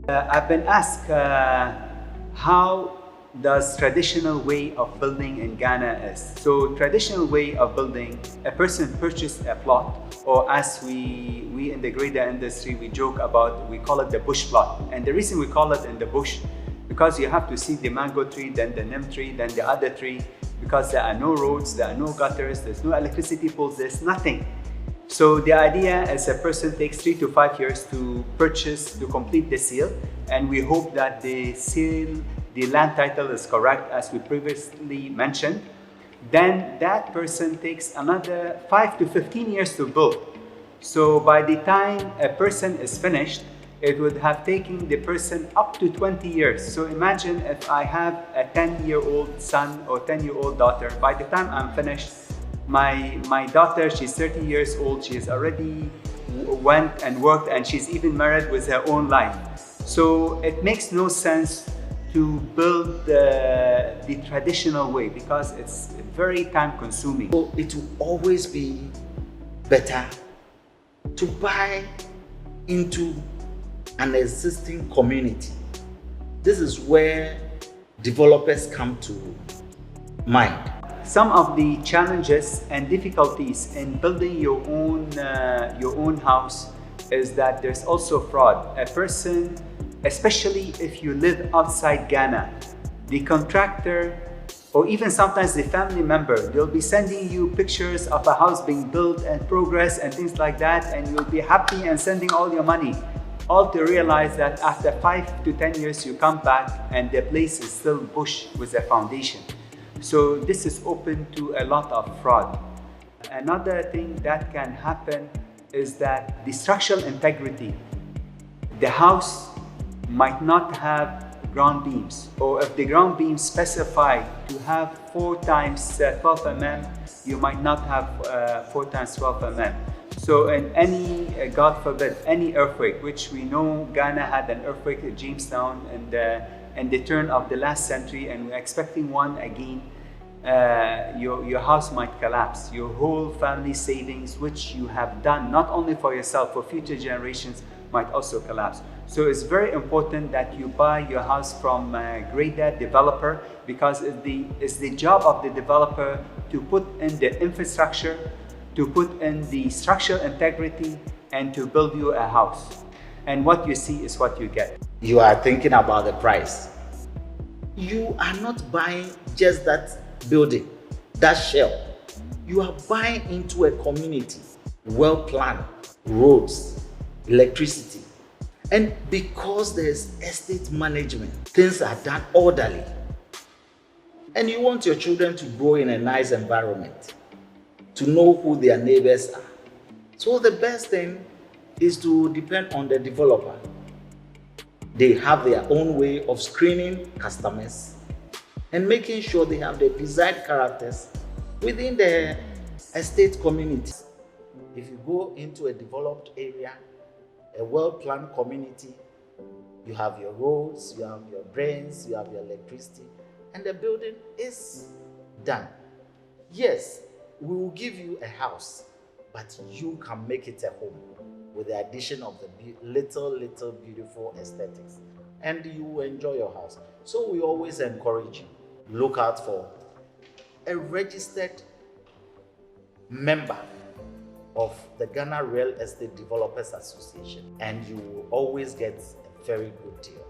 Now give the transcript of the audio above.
I've been asked how does traditional way of building in Ghana is. So traditional way of building, a person purchased a plot, or as we in the grader industry, we joke about, we call it the bush plot. And the reason we call it in the bush, because you have to see the mango tree, then the neem tree, then the other tree, because there are no roads, there are no gutters, there's no electricity poles, there's nothing. So the idea is a person takes 3 to 5 years to purchase, to complete the sale, and we hope that the sale, the land title is correct as we previously mentioned. Then that person takes another 5 to 15 years to build. So by the time a person is finished, it would have taken the person up to 20 years. So imagine if I have a 10-year-old son or 10-year-old daughter, by the time I'm finished, my daughter, she's 30 years old, she has already went and worked, and she's even married with her own life. So it makes no sense to build the traditional way, because it's very time consuming. So it will always be better to buy into an existing community. This is where developers come to mind. Some of the challenges and difficulties in building your own house is that there's also fraud. A person, especially if you live outside Ghana, the contractor or even sometimes the family member, they'll be sending you pictures of a house being built and progress and things like that, and you'll be happy and sending all your money, all to realize that after 5 to 10 years you come back and the place is still bush with a foundation. So this is open to a lot of fraud. Another thing that can happen is that the structural integrity, the house might not have ground beams, or if the ground beams specify to have 4 times 12 mm, you might not have 4 times 12 mm. So in any, God forbid, any earthquake, which we know Ghana had an earthquake at Jamestown in the turn of the last century, and we're expecting one again, your house might collapse. Your whole family savings, which you have done not only for yourself, for future generations, might also collapse. So it's very important that you buy your house from a grader developer, because it's the job of the developer to put in the infrastructure, to put in the structural integrity, and to build you a house. And what you see is what you get. You are thinking about the price. You are not buying just that building, that shell. You are buying into a community, well planned, roads, electricity. And because there's estate management, things are done orderly. And you want your children to grow in a nice environment, to know who their neighbors are. So the best thing is to depend on the developer. They have their own way of screening customers and making sure they have the desired characters within the estate community. If you go into a developed area, a well-planned community, you have your roads, you have your drains, you have your electricity, and the building is done. Yes, we will give you a house, but you can make it a home with the addition of the little beautiful aesthetics, and you will enjoy your house. So we always encourage you, look out for a registered member of the Ghana Real Estate Developers Association, and you will always get a very good deal.